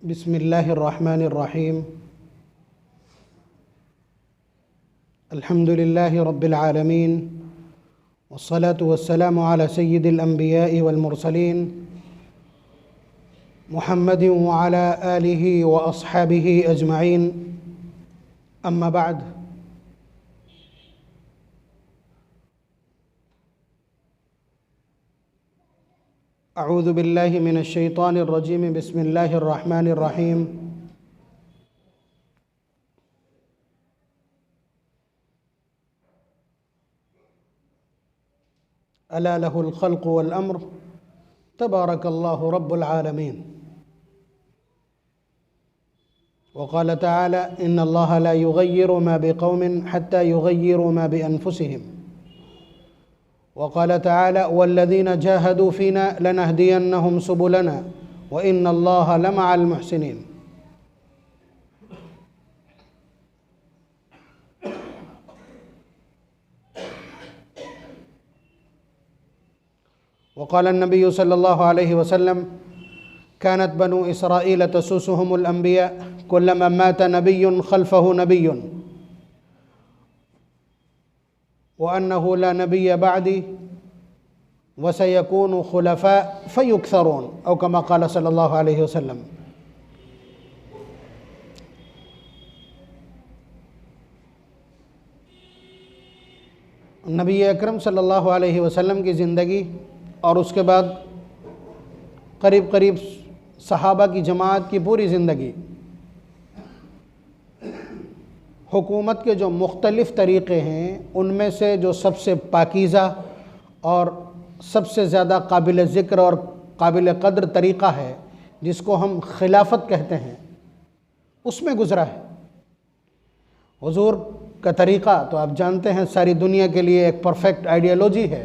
बिस्मिल्लाहिर्रहमानिर्रहीम। अल्हम्दुलिल्लाहि रब्बिल आलमीन वस्सलातु वस्सलामु अला सय्यिदिल अंबिया'i वल मुरसलीन मुहम्मदिन व अला आलिहि व अस्हाबिहि अजमईन। अम्मा बाद, अऊज़ु बिल्लाहि मिनश शैतानिर रजीम। बिस्मिल्लाहिर रहमानिर रहीम। अला लहुल खल्क़ु वल अम्र तबारकल्लाहु रब्बुल आलमीन। वक़ाल तआला इन्नल्लाहा ला युग़य्यिरु मा बिक़ौमिन हत्ता युग़य्यिरु मा बिअन्फुसिहिम। वक़ाल तआला वल्लज़ीना जाहदू फ़ीना लनहदियन्नहुम सुबुलना व इन्नल्लाहा लमअल मुहसिनीन। वक़ाल नबी सल्लल्लाहु अलैहि वसल्लम कानत बनु इसराईल तसुसुहुमुल अंबिया कुल्लमा मात नबियुन खल्फहु नबियुन व अन्नहु ला नबिय्य बअदी व सयकूनु खुलफा फयुक्सरून औ कमा क़ाल सल्लल्लाहु अलैहि वसल्लम। नबी अकरम सल्लल्लाहु अलैहि वसल्लम की ज़िंदगी और उसके बाद करीब करीब सहाबा की जमात की पूरी ज़िंदगी हुकूमत के जो मुख्तलिफ़ तरीक़े हैं उनमें से जो सबसे पाकीज़ा और सबसे ज़्यादा काबिल ज़िक्र और काबिल क़द्र तरीक़ा है जिसको हम खिलाफत कहते हैं उसमें गुज़रा है। हुज़ूर का तरीक़ा तो आप जानते हैं सारी दुनिया के लिए एक परफेक्ट आइडियोलॉजी है।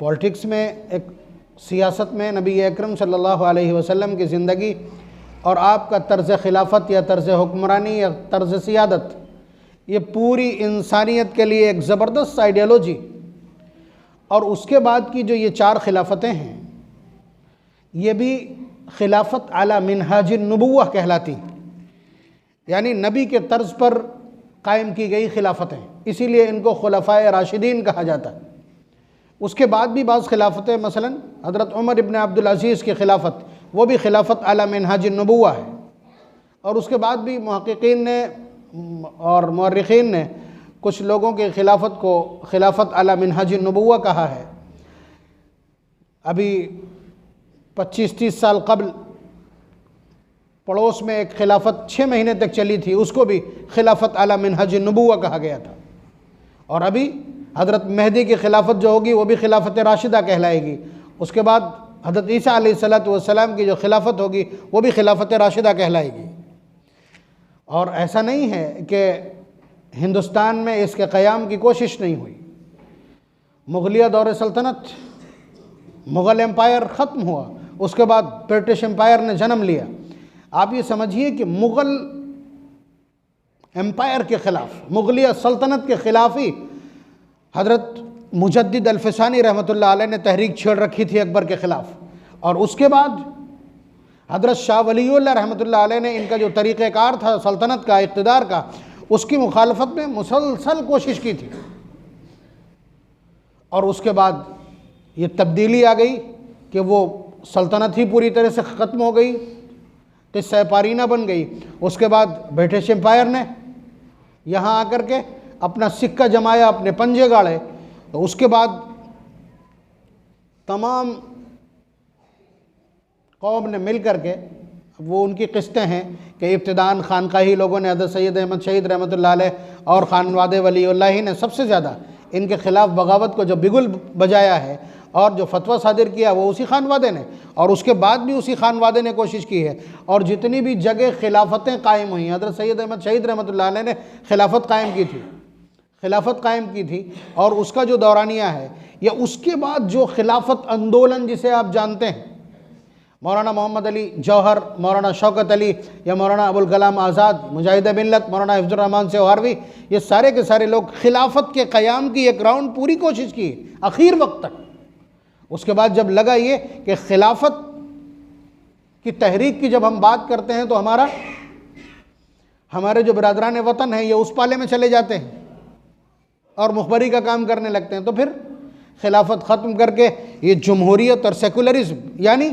पॉलिटिक्स में, एक सियासत में नबी अकरम सल्लल्लाहु अलैहि वसल्लम की ज़िंदगी और आपका तर्ज़ खिलाफत या तर्ज़ हुक्मरानी या तर्ज़ सियादत ये पूरी इंसानियत के लिए एक ज़बरदस्त आइडियोलॉजी। और उसके बाद की जो ये चार खिलाफतें हैं ये भी खिलाफत अला मिनहाजिन नबुव्वह कहलाती, यानी नबी के तर्ज़ पर कायम की गई खिलाफतें, इसीलिए इनको खुलफ़ाए राशिदीन कहा जाता है। उसके बाद भी बाज़ खिलाफतें, मसलन हज़रत उमर इब्न अब्दुल अज़ीज़ की खिलाफत, वो भी खिलाफत अला मिनहाजिन नबुव्वह है। और उसके बाद भी मुहक़्क़ीक़ीन ने और मुअर्रिख़ीन ने कुछ लोगों की खिलाफत को खिलाफत अला मिनहाजिन नबुव्वह कहा है। अभी 25-30 साल कबल पड़ोस में एक खिलाफत 6 महीने तक चली थी, उसको भी खिलाफत अला मिनहाजिन नबुव्वह कहा गया था। और अभी हज़रत मेहदी की खिलाफत जो होगी वो भी खिलाफत राशिदा कहलाएगी। उसके बाद हज़रत ईसा अलैहिस्सलातु वस्सलाम की जो खिलाफत होगी वो भी खिलाफत राशिदा कहलाएगी। और ऐसा नहीं है कि हिंदुस्तान में इसके क़याम की कोशिश नहीं हुई। मुग़लिया दौर सल्तनत, मुग़ल एम्पायर ख़त्म हुआ, उसके बाद ब्रिटिश एम्पायर ने जन्म लिया। आप ये समझिए कि मुग़ल एम्पायर के ख़िलाफ़, मुग़लिया सल्तनत के ख़िलाफ़ ही हज़रत मुजद्दिद अल-फ़सानी रहमतुल्लाह अलैह ने तहरीक छेड़ रखी थी अकबर के ख़िलाफ़। और उसके बाद हज़रत शाह वलीउल्लाह रहमतुल्लाह अलैह ने इनका जो तरीक़ेकार था सल्तनत का, इक़्तिदार का, उसकी मुखालफत में मुसलसल कोशिश की थी। और उसके बाद ये तब्दीली आ गई कि वो सल्तनत ही पूरी तरह से ख़त्म हो गई, क़िस्सा पारीना बन गई। उसके बाद ब्रिटिश एम्पायर ने यहाँ आकर के अपना सिक्का जमाया, अपने पंजे गाड़े। तो उसके बाद तमाम कौम ने मिल कर के, वो उनकी किस्तें हैं कि इब्तिदान खानकाही लोगों ने, हज़रत सैयद अहमद शहीद रहमतुल्लाह अलैह और खानवादे वलीउल्लाह ही ने सबसे ज़्यादा इनके ख़िलाफ़ बगावत को जो बिगुल बजाया है और जो फतवा सादिर किया वो उसी खानवादे ने, और उसके बाद भी उसी खानवादे ने कोशिश की है। और जितनी भी जगह खिलाफतें कायम हुई, हज़रत सैयद अहमद शहीद रहमतुल्लाह अलैह ने खिलाफत कायम की थी, खिलाफत कायम की थी। और उसका जो दौरानिया है या उसके बाद जो खिलाफत आंदोलन जिसे आप जानते हैं, मौलाना मोहम्मद अली जौहर, मौलाना शौकत अली या मौलाना अबुल कलाम आज़ाद, मुजाहिद मिल्लत, मौलाना हिफ्ज़ुर रहमान सेहरवी, ये सारे के सारे लोग खिलाफत के क़याम की एक राउंड पूरी कोशिश की आखिर वक्त तक। उसके बाद जब लगा ये कि खिलाफत कि तहरीक की जब हम बात करते हैं तो हमारे जो बिरादरान वतन हैं ये उस पाले में चले जाते हैं और मुखबरी का काम करने लगते हैं। तो फिर खिलाफत ख़त्म करके ये जमहूरियत और सेकुलरिज्म, यानी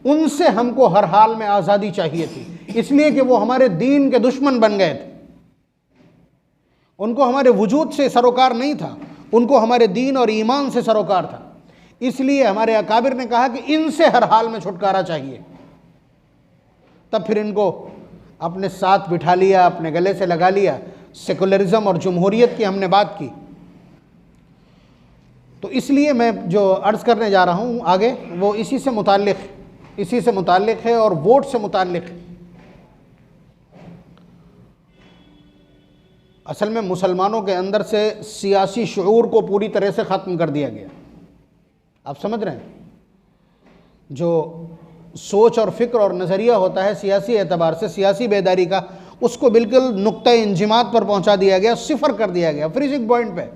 उनसे हमको हर हाल में आज़ादी चाहिए थी, इसलिए कि वो हमारे दीन के दुश्मन बन गए थे। उनको हमारे वजूद से सरोकार नहीं था, उनको हमारे दीन और ईमान से सरोकार था। इसलिए हमारे अकाबिर ने कहा कि इनसे हर हाल में छुटकारा चाहिए। तब फिर इनको अपने साथ बिठा लिया, अपने गले से लगा लिया। सेकुलरिज्म और जमहूरियत की हमने बात की। तो इसलिए मैं जो अर्ज़ करने जा रहा हूँ आगे वो इसी से मुताल्लिक़ है और वोट से मुताल्लिक़ है। असल में मुसलमानों के अंदर से सियासी शऊर को पूरी तरह से ख़त्म कर दिया गया। आप समझ रहे हैं, जो सोच और फ़िक्र और नज़रिया होता है सियासी एतबार से, सियासी बेदारी का, उसको बिल्कुल नुक्ते इंजिमात पर पहुंचा दिया गया, सिफर कर दिया गया, फ्रीजिंग पॉइंट पे।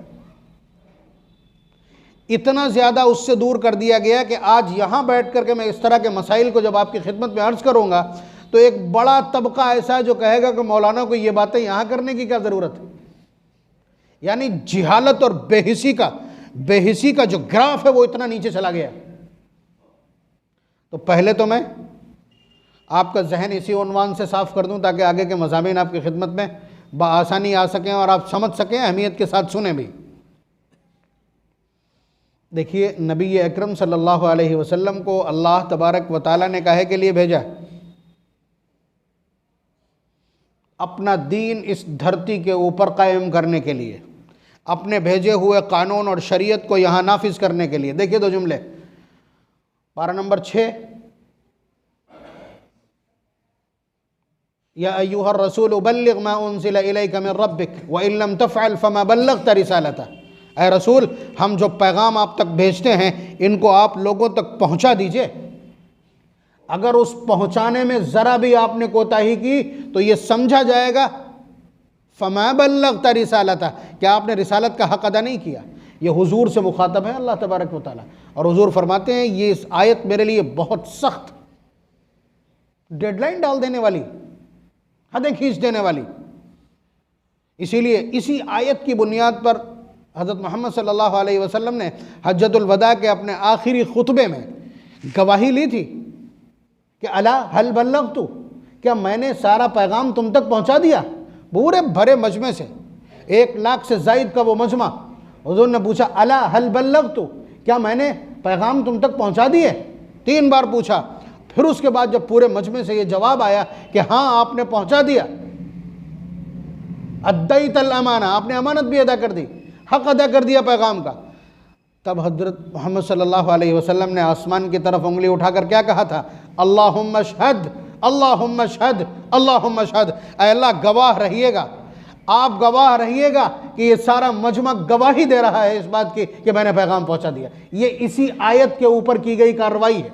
इतना ज़्यादा उससे दूर कर दिया गया कि आज यहाँ बैठ करके मैं इस तरह के मसाइल को जब आपकी खिदमत में अर्ज़ करूँगा तो एक बड़ा तबका ऐसा है जो कहेगा कि मौलाना को ये बातें यहाँ करने की क्या ज़रूरत है। यानी जिहालत और बेहिसी का जो ग्राफ है वो इतना नीचे चला गया। तो पहले तो मैं आपका जहन इसी उन्वान से साफ़ कर दूं ताकि आगे के मज़ामीन आपकी खिदमत में बआसानी आ सकें और आप समझ सकें, अहमियत के साथ सुने भी। देखिए, नबी अकरम सल्लल्लाहु अलैहि वसल्लम को अल्लाह तबारक व तआला ने काहे के लिए भेजा? अपना दीन इस धरती के ऊपर कायम करने के लिए, अपने भेजे हुए कानून और शरीयत को यहाँ नाफिज करने के लिए। देखिए दो जुमले, पारा नंबर 6, या अय्युहर रसूल बल्लिग मा उनज़िला इलैका मिन रब्बिक व इन लम तफ़अल फमा बल्लग़्ता रिसालता। ऐ रसूल, हम जो पैगाम आप तक भेजते हैं इनको आप लोगों तक पहुंचा दीजिए। अगर उस पहुंचाने में ज़रा भी आपने कोताही की तो ये समझा जाएगा फमा बल्लग़्ता रिसालता, क्या आपने रिसालत का हक़ अदा नहीं किया। ये हुजूर से मुखातब है अल्लाह तबारक व तआला, और हुजूर फरमाते हैं ये इस आयत मेरे लिए बहुत सख्त, डेडलाइन डाल देने वाली, हदें खींच देने वाली। इसीलिए इसी आयत की बुनियाद पर हज़रत मोहम्मद सल्लल्लाहु अलैहि वसल्लम ने हज्जतुल वदा के अपने आखिरी खुतबे में गवाही ली थी कि अला हल बल्लग़्तु, क्या मैंने सारा पैगाम तुम तक पहुंचा दिया। पूरे भरे मजमे से 1 लाख से ज़ायद का वो मजमा, हुज़ूर ने पूछा अला हल बल्लग़्तु, क्या मैंने पैगाम तुम तक पहुंचा दिए। 3 बार पूछा। फिर उसके बाद जब पूरे मजमे से ये जवाब आया कि हाँ आपने पहुंचा दिया, अद्दैतल अमाना, आपने अमानत भी अदा कर दी, हक़ अदा कर दिया पैगाम का, तब हज़रत मोहम्मद सल्लल्लाहु अलैहि वसल्लम ने आसमान की तरफ उंगली उठाकर क्या कहा था? अल्लाहुम्मा शहद, अल्लाहुम्मा शहद, अल्लाहुम्मा शहद। ऐ अल्लाह गवाह रहिएगा, आप गवाह रहिएगा कि ये सारा मजमा गवाही दे रहा है इस बात की कि मैंने पैगाम पहुंचा दिया। ये इसी आयत के ऊपर की गई कार्रवाई है,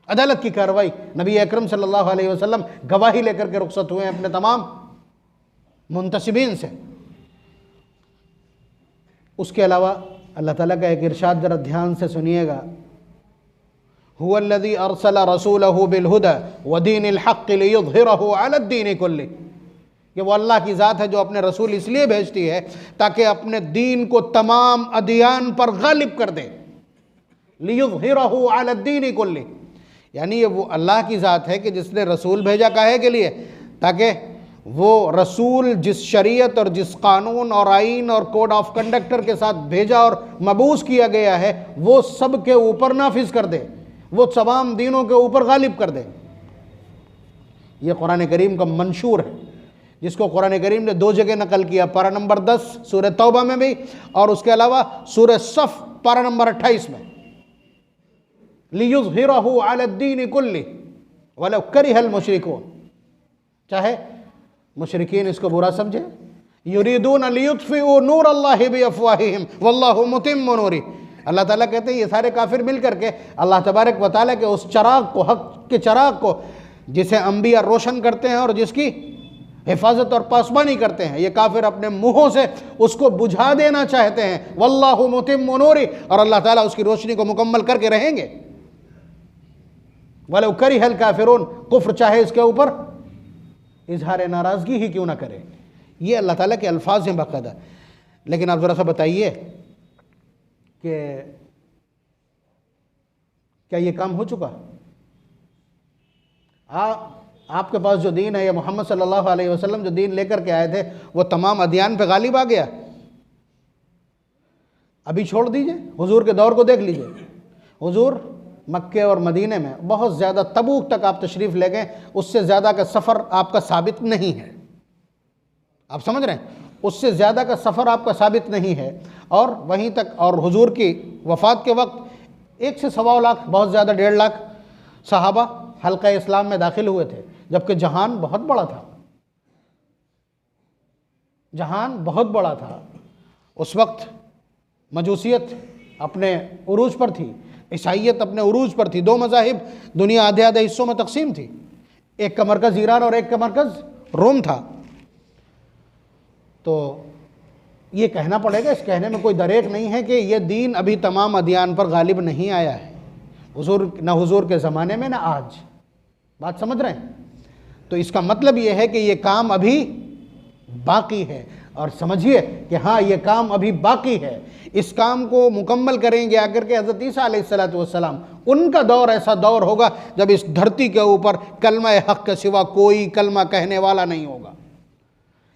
अदालत की कार्रवाई। नबी अकरम सल्लल्लाहु अलैहि वसल्लम गवाही लेकर के रुखसत हुए अपने तमाम मुंतसिबीन से। उसके अलावा अल्लाह ताला का एक इरशाद ज़रा ध्यान से सुनिएगा, हुवल्लज़ी अरसला रसूलहु बिलहुदा व दीनिल हक़्क़ लियुज़हिरहु अलद्दीनि कुल्लिह। कि वो अल्लाह की ज़ात है जो अपने रसूल इसलिए भेजती है ताकि अपने दीन को तमाम अदियान पर गालिब कर दे। लियुज़हिरहु अलद्दीनि कुल्लिह, यानी ये वो अल्लाह की ज़ात है कि जिसने रसूल भेजा काहे के लिए? ताकि वो रसूल जिस शरीयत और जिस कानून और आइन और कोड ऑफ कंडक्टर के साथ भेजा और मबूस किया गया है वो सब के ऊपर नाफिज कर दे, वो तमाम दीनों के ऊपर गालिब कर दे। ये कुरान करीम का मंशूर है, जिसको कुरान करीम ने 2 जगह नकल किया, पारा नंबर 10 सूरह तौबा में भी, और उसके अलावा सूरह सफ पारा नंबर 28 में। लियुज़हिरहु अलद्दीनि कुल्लिह वलौ करिहल मुशरिकून, चाहे मुशरिकीन इसको बुरा समझे। युरीदून लियुत्फिउ नूर अल्लाहि बिअफ़वाहिहिम वल्लाहु मुतिम्मु नूरिह। अल्लाह ताला कहते हैं ये सारे काफिर मिल करके अल्लाह तबारक व तआला के उस चराग को, हक के चराग को, जिसे अंबिया रोशन करते हैं और जिसकी हिफाजत और पासबानी करते हैं, ये काफिर अपने मुंहों से उसको बुझा देना चाहते हैं। वल्लाहु मुतिम्मु नूरिह, और अल्लाह ताला उसकी रोशनी को मुकम्मल करके रहेंगे। वलो करिहल काफिरून, कुफ्र चाहे इसके ऊपर इजहार नाराज़गी ही क्यों ना करे। ये अल्लाह ताला के अल्फाज हैं बाकायदा। लेकिन आप ज़रा सा बताइए कि क्या ये काम हो चुका? आपके पास जो दीन है, या मोहम्मद सल्लल्लाहु अलैहि वसल्लम जो दीन लेकर के आए थे, वो तमाम अदियान पे गालिब आ गया? अभी छोड़ दीजिए, हुजूर के दौर को देख लीजिए। हुजूर मक्के और मदीने में बहुत ज़्यादा, तबूक तक आप तशरीफ़ ले गए, उससे ज़्यादा का सफ़र आपका साबित नहीं है। आप समझ रहे हैं? उससे ज़्यादा का सफ़र आपका साबित नहीं है। और वहीं तक, और हुजूर की वफ़ात के वक्त 1 से 1.25 लाख, बहुत ज़्यादा 1.5 लाख सहाबा हल्का इस्लाम में दाखिल हुए थे, जबकि जहान बहुत बड़ा था। जहान बहुत बड़ा था। उस वक्त मजूसियत अपने उरूज पर थी, ईसाइयत अपने उरूज पर थी। 2 मज़ाहिब, दुनिया आधे आधे हिस्सों में तकसीम थी। एक का मरकज़ ईरान और एक का मरकज़ रोम था। तो ये कहना पड़ेगा, इस कहने में कोई दरेक नहीं है कि ये दीन अभी तमाम अदियान पर गालिब नहीं आया है, हुजूर न हुजूर के ज़माने में न आज। बात समझ रहे हैं? तो इसका मतलब ये है कि ये काम अभी बाकी है। और समझिए कि हाँ, ये काम अभी बाकी है। इस काम को मुकम्मल करेंगे आकर के हज़रत ईसा अलैहिस्सलातु वस्सलाम। उनका दौर ऐसा दौर होगा जब इस धरती के ऊपर कलमा हक़ के सिवा कोई कलमा कहने वाला नहीं होगा।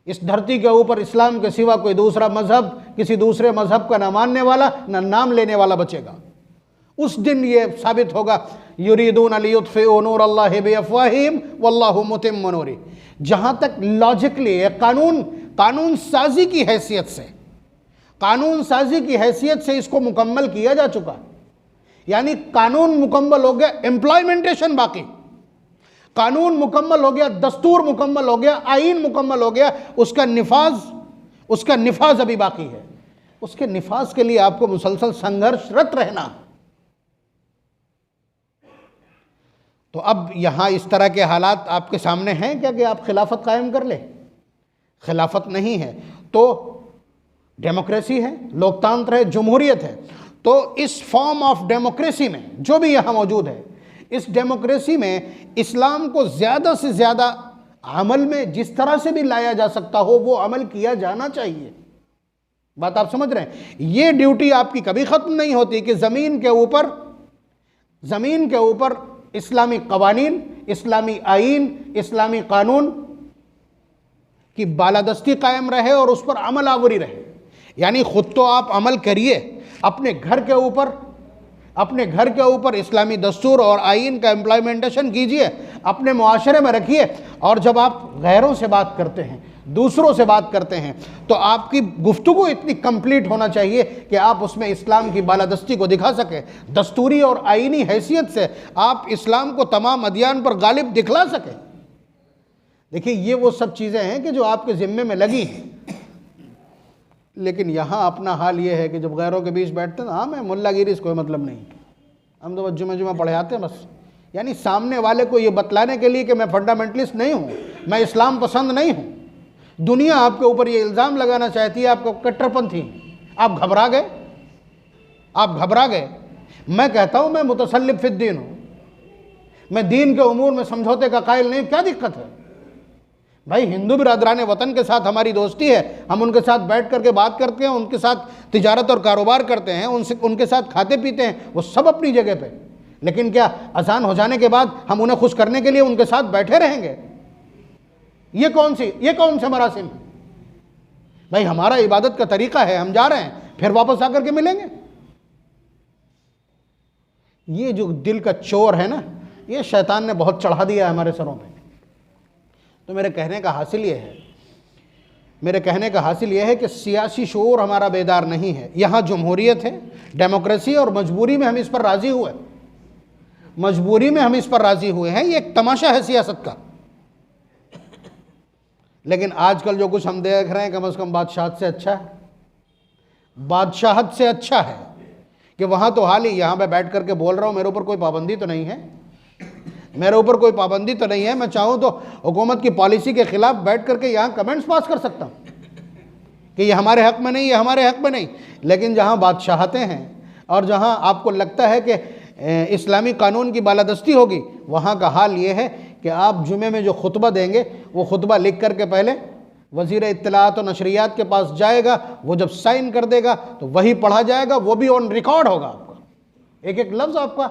इस धरती के ऊपर इस्लाम के सिवा कोई दूसरा मज़हब, किसी दूसरे मज़हब का न मानने वाला, न नाम लेने वाला बचेगा। उस दिन ये साबित होगा, युरीदून लियुत्फ़िऊ नूरल्लाहि बिअफ़वाहिहिम वल्लाहु मुतिम्मु नूरिही। जहाँ तक लॉजिकली कानून साजी की हैसियत से, कानून साजी की हैसियत से इसको मुकम्मल किया जा चुका। यानी कानून मुकम्मल हो गया, इम्प्लॉयमेंटेशन बाकी। कानून मुकम्मल हो गया, दस्तूर मुकम्मल हो गया, आईन मुकम्मल हो गया, उसका निफाज अभी बाकी है। उसके निफाज के लिए आपको मुसलसल संघर्षरत रहना। तो अब यहाँ इस तरह के हालात आपके सामने हैं क्या कि आप खिलाफत कायम कर ले? खिलाफत नहीं है तो डेमोक्रेसी है, लोकतंत्र है, जमहूरियत है। तो इस फॉर्म ऑफ डेमोक्रेसी में जो भी यहाँ मौजूद है, इस डेमोक्रेसी में इस्लाम को ज़्यादा से ज़्यादा अमल में जिस तरह से भी लाया जा सकता हो वो अमल किया जाना चाहिए। बात आप समझ रहे हैं? ये ड्यूटी आपकी कभी ख़त्म नहीं होती कि ज़मीन के ऊपर इस्लामी कवानीन, इस्लामी आईन, इस्लामी कानून की बालादस्ती कायम रहे और उस पर अमल आवरी रहे। यानी ख़ुद तो आप अमल करिए, अपने घर के ऊपर इस्लामी दस्तूर और आईन का इम्प्लीमेंटेशन कीजिए, अपने मुआशरे में रखिए। और जब आप गैरों से बात करते हैं, दूसरों से बात करते हैं, तो आपकी गुफ्तगू इतनी कंप्लीट होना चाहिए कि आप उसमें इस्लाम की बालादस्ती को दिखा सकें। दस्तूरी और आईनी हैसियत से आप इस्लाम को तमाम अदियान पर गालिब दिखला सकें। देखिए, ये वो सब चीज़ें हैं कि जो आपके ज़िम्मे में लगी हैं। लेकिन यहाँ अपना हाल ये है कि जब गैरों के बीच बैठते हैं, हाँ मैं मुल्लागिरी से कोई मतलब नहीं, हम तो बस जुमे पढ़े आते हैं बस। यानी सामने वाले को ये बतलाने के लिए कि मैं फंडामेंटलिस्ट नहीं हूँ, मैं इस्लाम पसंद नहीं हूँ। दुनिया आपके ऊपर ये इल्ज़ाम लगाना चाहती है आपको कट्टरपंथी। आप घबरा गए। मैं कहता हूँ मैं मुतसल्लिब फिद्दीन हूँ, मैं दीन के उमूर में समझौते का कायल नहीं। क्या दिक्कत है भाई? हिंदू बिरादरान वतन के साथ हमारी दोस्ती है, हम उनके साथ बैठ करके बात करते हैं, उनके साथ तिजारत और कारोबार करते हैं, उनके साथ खाते पीते हैं, वो सब अपनी जगह पे। लेकिन क्या अजान हो जाने के बाद हम उन्हें खुश करने के लिए उनके साथ बैठे रहेंगे? ये कौन से मरासिम? भाई हमारा इबादत का तरीका है, हम जा रहे हैं, फिर वापस आकर के मिलेंगे। ये जो दिल का चोर है ना, ये शैतान ने बहुत चढ़ा दिया है हमारे सरों पे। तो मेरे कहने का हासिल ये है कि सियासी शऊर हमारा बेदार नहीं है। यहाँ जमहूरियत है, डेमोक्रेसी, और मजबूरी में हम इस पर राज़ी हुए हैं। ये एक तमाशा है सियासत का। लेकिन आजकल जो कुछ हम देख रहे हैं, कम से कम बादशाहत से अच्छा है कि वहाँ तो हाल ही यहाँ पे बैठ करके बोल रहा हूँ, मेरे ऊपर कोई पाबंदी तो नहीं है। मैं चाहूँ तो हुकूमत की पॉलिसी के ख़िलाफ़ बैठ करके यहाँ कमेंट्स पास कर सकता हूँ कि ये हमारे हक़ में नहीं, ये हमारे हक़ में नहीं। लेकिन जहाँ बादशाहतें हैं और जहाँ आपको लगता है कि इस्लामी कानून की बालादस्ती होगी, वहाँ का हाल ये है कि आप जुमे में जो खुतबा देंगे वो खुतबा लिख कर के पहले वज़ीर इत्तलात और नशरियात के पास जाएगा, वो जब साइन कर देगा तो वही पढ़ा जाएगा, वो भी ऑन रिकॉर्ड होगा, आपका एक एक लफ्ज़ आपका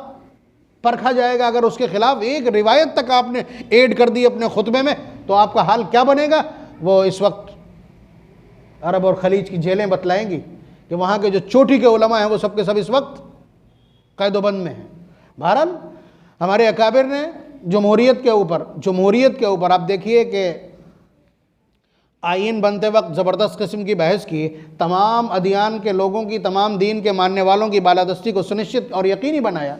परखा जाएगा। अगर उसके खिलाफ एक रिवायत तक आपने ऐड कर दी अपने खुतबे में तो आपका हाल क्या बनेगा, वो इस वक्त अरब और खलीज की जेलें बतलाएंगी कि वहाँ के जो चोटी के उलमा हैं वो सब के सब इस वक्त कैदोबंद में हैं। बहरहाल हमारे अकाबिर ने जमहूरियत के ऊपर आप देखिए कि आइन बनते वक्त ज़बरदस्त किस्म की बहस की, तमाम अदियान के लोगों की, तमाम दीन के मानने वालों की बालादस्ती को सुनिश्चित और यकीनी बनाया,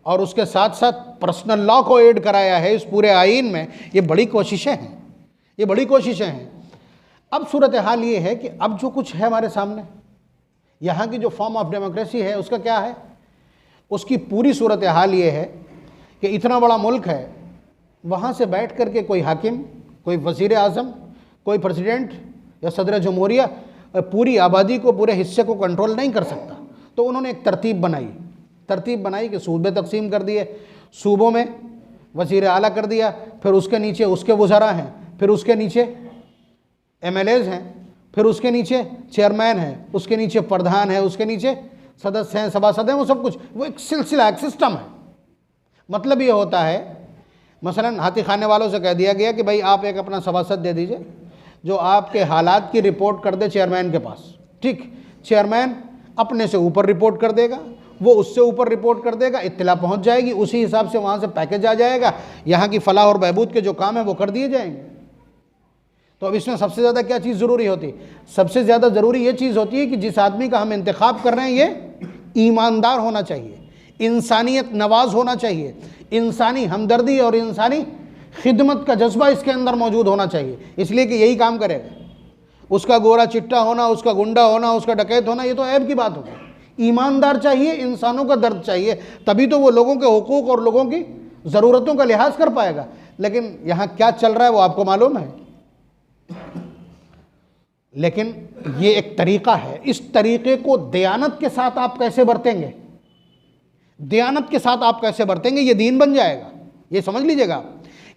और उसके साथ साथ पर्सनल लॉ को ऐड कराया है इस पूरे आइन में। ये बड़ी कोशिशें हैं, अब सूरत हाल ये है कि अब जो कुछ है हमारे सामने, यहाँ की जो फॉर्म ऑफ डेमोक्रेसी है उसका क्या है, उसकी पूरी सूरत हाल ये है कि इतना बड़ा मुल्क है, वहाँ से बैठ कर के कोई हाकिम, कोई वज़ीर आज़म, कोई प्रेसिडेंट या सदर जमहूरिया पूरी आबादी को, पूरे हिस्से को कंट्रोल नहीं कर सकता। तो उन्होंने एक तरतीब बनाई कि सूबे तकसीम कर दिए, सूबों में वज़ीर आला कर दिया, फिर उसके नीचे उसके वज़रा हैं, फिर उसके नीचे MLAs हैं, फिर उसके नीचे चेयरमैन हैं, उसके नीचे प्रधान है, उसके नीचे सदस्य हैं, सभासद हैं, वो सब कुछ, वो एक सिलसिला, एक सिस्टम है। मतलब ये होता है, मसलन हाथी खाने वालों से कह दिया गया कि भाई आप एक अपना सभासद दे दीजिए जो आपके हालात की रिपोर्ट कर दे चेयरमैन के पास। ठीक, चेयरमैन अपने से ऊपर रिपोर्ट कर देगा, वो उससे ऊपर रिपोर्ट कर देगा, इत्तला पहुंच जाएगी, उसी हिसाब से वहाँ से पैकेज आ जाएगा, यहाँ की फलाह और बहबूद के जो काम है वो कर दिए जाएंगे। तो अब इसमें सबसे ज़्यादा क्या चीज़ ज़रूरी होती है? सबसे ज़्यादा ज़रूरी ये चीज़ होती है कि जिस आदमी का हम इंतखाब कर रहे हैं ये ईमानदार होना चाहिए, इंसानियत नवाज होना चाहिए, इंसानी हमदर्दी और इंसानी खिदमत का जज्बा इसके अंदर मौजूद होना चाहिए, इसलिए कि यही काम करेगा। उसका गोरा चिट्टा होना, उसका गुंडा होना, उसका डकैत होना, ये तो ऐब की बात होगी। ईमानदार चाहिए, इंसानों का दर्द चाहिए, तभी तो वो लोगों के हुकूक और लोगों की ज़रूरतों का लिहाज कर पाएगा। लेकिन यहाँ क्या चल रहा है वो आपको मालूम है। लेकिन ये एक तरीक़ा है, इस तरीक़े को दयानत के साथ आप कैसे बरतेंगे, दयानत के साथ आप कैसे बरतेंगे, ये दीन बन जाएगा। ये समझ लीजिएगा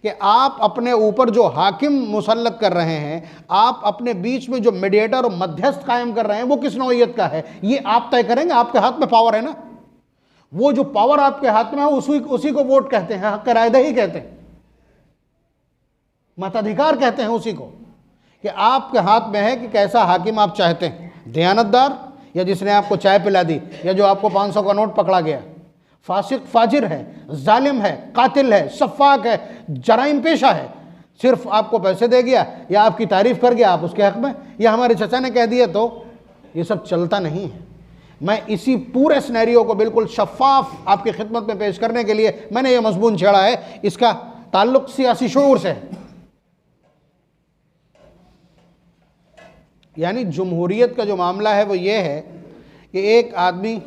कि आप अपने ऊपर जो हाकिम मुसल्लत कर रहे हैं, आप अपने बीच में जो मीडिएटर और मध्यस्थ कायम कर रहे हैं, वो किस नौइयत का है ये आप तय करेंगे। आपके हाथ में पावर है ना, वो जो पावर आपके हाथ में है उसी को वोट कहते हैं, हक रायदही कहते हैं, मताधिकार कहते हैं उसी को, कि आपके हाथ में है कि कैसा हाकिम आप चाहते हैं, दयानतदार या जिसने आपको चाय पिला दी, या जो आपको 500 का नोट पकड़ा गया, फासिक फाजिर है, जालिम है, कातिल है, सफ़ाक है, जराइम पेशा है, सिर्फ आपको पैसे दे गया या आपकी तारीफ़ कर गया, आप उसके हक़ में, या हमारे चचा ने कह दिया, तो ये सब चलता नहीं है। मैं इसी पूरे सिनेरियो को बिल्कुल शफ़ाफ आपकी खिदमत में पेश करने के लिए मैंने ये मज़मून छेड़ा है। इसका ताल्लुक़ सियासी शऊर से है। यानी जमहूरियत का जो मामला है वो ये है कि एक आदमी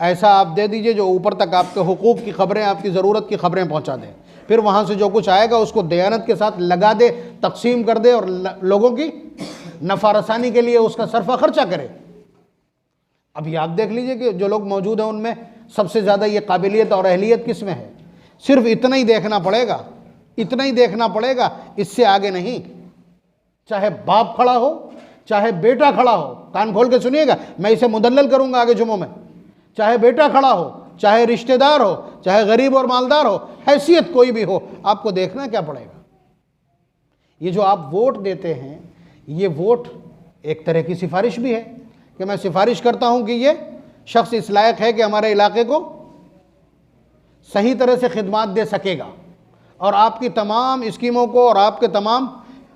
ऐसा आप दे दीजिए जो ऊपर तक आपके हुकूक की ख़बरें, आपकी ज़रूरत की ख़बरें पहुंचा दे, फिर वहाँ से जो कुछ आएगा उसको दयानत के साथ लगा दे, तकसीम कर दे और लोगों की नफ़ारसानी के लिए उसका सरफा खर्चा करे। अभी आप देख लीजिए कि जो लोग मौजूद हैं उनमें सबसे ज़्यादा ये काबिलियत और अहलियत किस में है। सिर्फ इतना ही देखना पड़ेगा, इतना ही देखना पड़ेगा, इससे आगे नहीं। चाहे बाप खड़ा हो, चाहे बेटा खड़ा हो, कान खोल के सुनिएगा, मैं इसे मुदल्लल करूंगा आगे जुम्मों में। चाहे बेटा खड़ा हो, चाहे रिश्तेदार हो, चाहे गरीब और मालदार हो, हैसियत कोई भी हो, आपको देखना क्या पड़ेगा। ये जो आप वोट देते हैं, ये वोट एक तरह की सिफारिश भी है कि मैं सिफारिश करता हूं कि ये शख्स इस लायक है कि हमारे इलाके को सही तरह से खिदमत दे सकेगा और आपकी तमाम स्कीमों को और आपके तमाम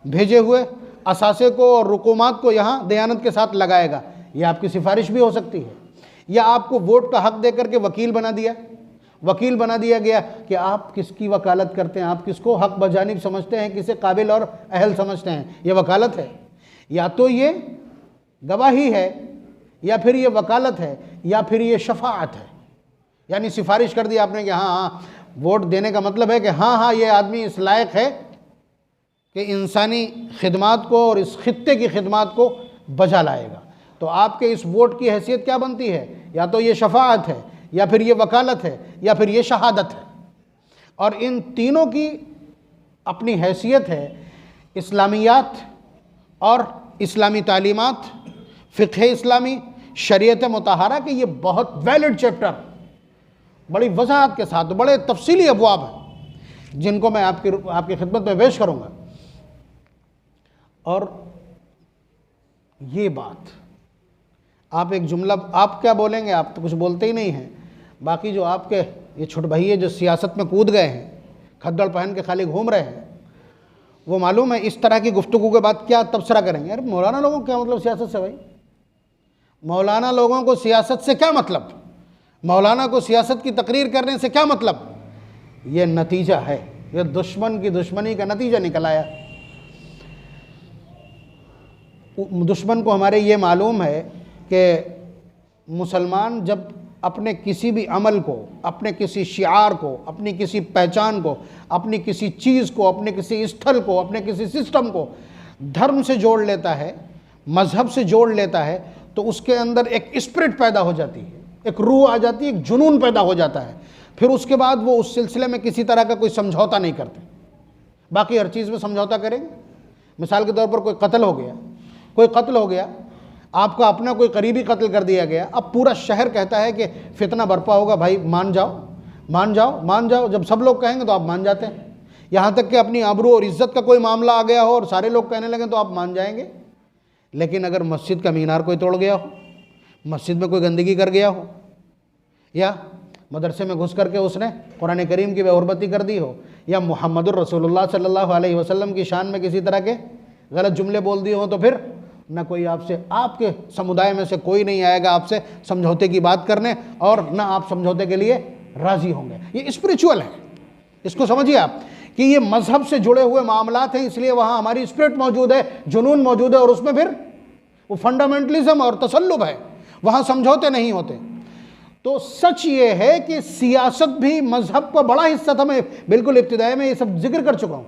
भेजे हुए असासे को और रुकूमात को यहाँ दयानत के साथ लगाएगा। ये आपकी सिफारिश भी हो सकती है। या आपको वोट का हक देकर के वकील बना दिया गया कि आप किसकी वकालत करते हैं, आप किसको हक बजानिब समझते हैं, किसे काबिल और अहल समझते हैं, ये वकालत है। या तो ये गवाही है, या फिर ये वकालत है, या फिर ये शफाअत है। यानी सिफारिश कर दी आपने कि हाँ, वोट देने का मतलब है कि हाँ, ये आदमी इस लायक है कि इंसानी खिदमात को और इस खित्ते की खिदमात को बजा लाएगा। तो आपके इस वोट की हैसियत क्या बनती है? या तो ये शफाअत है, या फिर ये वकालत है, या फिर ये शहादत है। और इन तीनों की अपनी हैसियत है। इस्लामियात और इस्लामी तालीमात, फ़िक़्ह इस्लामी, शरीयत मुतहरा के ये बहुत वैलिड चैप्टर, बड़ी वजाहत के साथ बड़े तफसीली अबवाब हैं जिनको मैं आपकी खिदमत में पेश करूँगा। और ये बात आप एक जुमला आप क्या बोलेंगे, आप तो कुछ बोलते ही नहीं हैं। बाकी जो आपके ये छोटे भैया जो सियासत में कूद गए हैं, खद्दड़ पहन के खाली घूम रहे हैं, वो मालूम है इस तरह की गुफ्तगू के बाद क्या तबसरा करेंगे। अरे मौलाना लोगों को क्या मतलब सियासत से भाई? मौलाना लोगों को सियासत से क्या मतलब? मौलाना को सियासत की तकरीर करने से क्या मतलब? ये नतीजा है, ये दुश्मन की दुश्मनी का नतीजा निकल आया। दुश्मन को हमारे ये मालूम है कि मुसलमान जब अपने किसी भी अमल को, अपने किसी शिआर को, अपनी किसी पहचान को, अपनी किसी चीज़ को, अपने किसी स्थल को, अपने किसी सिस्टम को धर्म से जोड़ लेता है, मज़हब से जोड़ लेता है, तो उसके अंदर एक स्पिरिट पैदा हो जाती है, एक रूह आ जाती है, एक जुनून पैदा हो जाता है। फिर उसके बाद वो उस सिलसिले में किसी तरह का कोई समझौता नहीं करते। बाकी हर चीज़ में समझौता करेंगे। मिसाल के तौर पर कोई कत्ल हो गया, आपका अपना कोई करीबी कत्ल कर दिया गया, अब पूरा शहर कहता है कि फितना बरपा होगा, भाई मान जाओ। जब सब लोग कहेंगे तो आप मान जाते हैं। यहाँ तक कि अपनी आबरू और इज़्ज़त का कोई मामला आ गया हो और सारे लोग कहने लगे तो आप मान जाएंगे। लेकिन अगर मस्जिद का मीनार कोई तोड़ गया हो, मस्जिद में कोई गंदगी कर गया हो, या मदरसे में घुस करके उसने कुरान करीम की बेहुरमती कर दी हो, या मुहम्मदुर रसूलुल्लाह सल्लल्लाहु अलैहि वसल्लम की शान में किसी तरह के गलत जुमले बोल दिए हो, तो फिर न कोई आपके समुदाय में से कोई नहीं आएगा आपसे समझौते की बात करने, और न आप समझौते के लिए राज़ी होंगे। ये स्पिरिचुअल है, इसको समझिए आप कि ये मज़हब से जुड़े हुए मामलात हैं, इसलिए वहाँ हमारी स्पिरिट मौजूद है, जुनून मौजूद है, और उसमें फिर वो फंडामेंटलिज्म और तसल्लुब है, वहाँ समझौते नहीं होते। तो सच ये है कि सियासत भी मज़हब का बड़ा हिस्सा था। मैं बिल्कुल इब्तिदाई में ये सब जिक्र कर चुका हूँ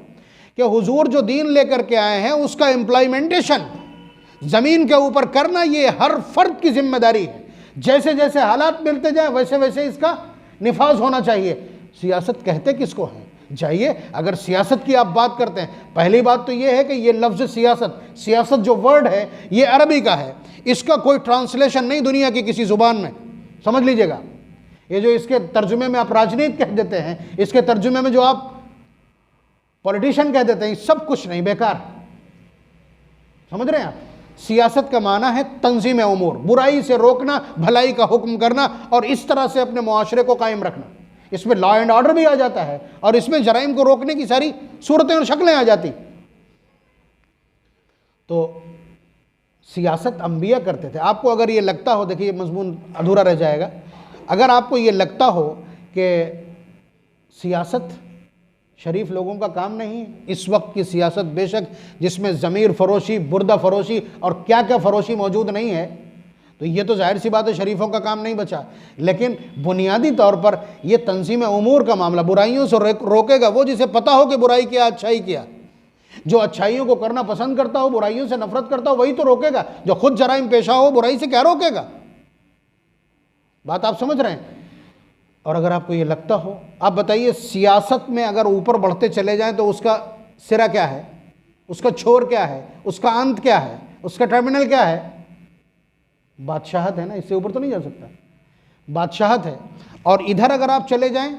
कि हुजूर जो दीन लेकर के आए हैं उसका इम्प्लीमेंटेशन ज़मीन के ऊपर करना ये हर फर्द की जिम्मेदारी है। जैसे जैसे हालात मिलते जाए वैसे वैसे इसका निफाज होना चाहिए। सियासत कहते किसको हैं? जाइए, अगर सियासत की आप बात करते हैं, पहली बात तो ये है कि ये लफ्ज़ सियासत जो वर्ड है ये अरबी का है, इसका कोई ट्रांसलेशन नहीं दुनिया की किसी ज़ुबान में, समझ लीजिएगा। ये जो इसके तर्जुमे में आप राजनीति कह देते हैं, इसके तर्जुमे में जो आप पॉलिटिशियन कह देते हैं, सब कुछ नहीं, बेकार। समझ रहे हैं आप? सियासत का माना है तंजीम उमूर, बुराई से रोकना, भलाई का हुक्म करना, और इस तरह से अपने मुआशरे को कायम रखना। इसमें लॉ एंड ऑर्डर भी आ जाता है, और इसमें जराइम को रोकने की सारी सूरतें और शक्लें आ जाती। तो सियासत अंबिया करते थे। आपको अगर ये लगता हो, देखिए ये मजमून अधूरा रह जाएगा, अगर आपको ये लगता हो कि सियासत शरीफ लोगों का काम नहीं है, इस वक्त की सियासत बेशक जिसमें ज़मीर फरोशी, बुर्दा फरोशी और क्या क्या फरोशी मौजूद नहीं है, तो ये तो जाहिर सी बात है शरीफों का काम नहीं बचा। लेकिन बुनियादी तौर पर यह तंजीम उमूर का मामला, बुराइयों से रोकेगा वो जिसे पता हो कि बुराई क्या, अच्छाई क्या। जो अच्छाइयों को करना पसंद करता हो, बुराइयों से नफरत करता हो, वही तो रोकेगा। जो खुद जराइम पेशा हो, बुराई से क्या रोकेगा? बात आप समझ रहे हैं? और अगर आपको ये लगता हो, आप बताइए सियासत में अगर ऊपर बढ़ते चले जाएं तो उसका सिरा क्या है, उसका छोर क्या है, उसका अंत क्या है, उसका टर्मिनल क्या है? बादशाहत है ना, इससे ऊपर तो नहीं जा सकता। बादशाहत है। और इधर अगर आप चले जाएं,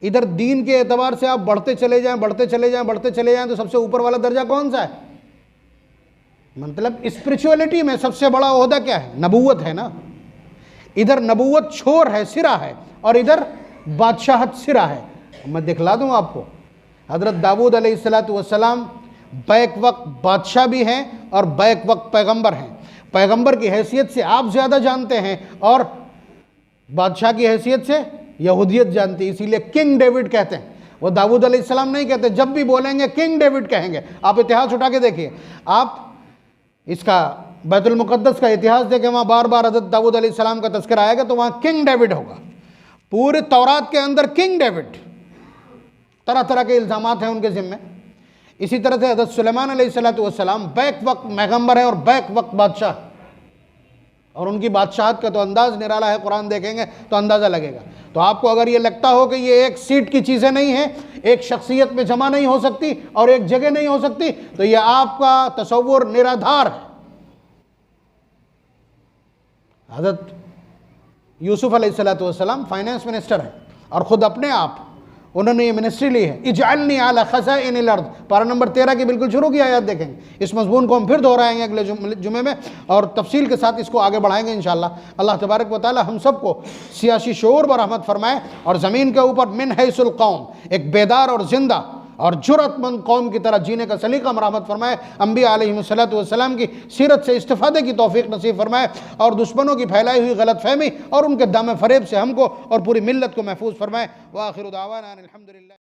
इधर दीन के एतबार से आप बढ़ते चले जाएं तो सबसे ऊपर वाला दर्जा कौन सा है? मतलब स्पिरिचुअलिटी में सबसे बड़ा ओहदा क्या है? नबूवत है ना। इधर नबूवत छोर है, सिरा है, और इधर बादशाहत सिरा है। मैं दिखला दूं आपको, हज़रत दाऊद अलैहिस्सलाम बैक वक्त बादशाह भी हैं और बैक वक्त पैगंबर हैं। पैगंबर की हैसियत से आप ज़्यादा जानते हैं और बादशाह की हैसियत से यहूदियत जानती है, इसीलिए किंग डेविड कहते हैं। वो दाऊद अलैहिस्सलाम नहीं कहते, जब भी बोलेंगे किंग डेविड कहेंगे। आप इतिहास उठा के देखिए, आप इसका बैतुल मुक़द्दस का इतिहास देखें, वहाँ बार बार हज़रत दाऊद अलैहिस्सलाम का तज़किरा आएगा तो वहाँ किंग डेविड होगा। पूरे तौरात के अंदर किंग डेविड, तरह तरह के इल्ज़ामात हैं उनके ज़िम्मे। इसी तरह से हज़रत सुलेमान अलैहिस्सलाम बैक वक्त पैगंबर है और बैक वक्त बादशाह। और उनकी बादशाहत का तो अंदाज़ निराला है, कुरान देखेंगे तो अंदाज़ा लगेगा। तो आपको अगर ये लगता हो कि ये एक सीट की चीज़ें नहीं हैं, एक शख्सियत में जमा नहीं हो सकती और एक जगह नहीं हो सकती, तो ये आपका तसव्वुर निराधार है। हज़रत यूसुफ अलैहिस्सलाम फाइनेंस मिनिस्टर हैं और ख़ुद अपने आप उन्होंने ये मिनिस्ट्री ली है। इजअलनी अला खज़ाइनिल अर्द, पारा नंबर 13 की बिल्कुल शुरू की आयत देखेंगे। इस मज़मून को हम फिर दोहराएंगे अगले जुमे में और तफसील के साथ इसको आगे बढ़ाएंगे इंशाअल्लाह। अल्लाह तबारक व तआला हम सबको सियासी शऊर व रहमत फरमाए और ज़मीन के ऊपर मिन हैसुल कौम, एक बेदार और ज़िंदा और जुर्रतमंद कौम की तरह जीने का सलीका मरहमत फरमाए। अम्बिया अलैहिमुस्सलातु वस्सलाम की सीरत से इस्तिफ़ादे की तौफ़ीक़ नसीब फरमाए और दुश्मनों की फैलाई हुई गलत फहमी और उनके दाम फ़रेब से हमको और पूरी मिल्लत को महफूज फरमाए। व आखिरु दावाना अनिल हम्दुलिल्लाह।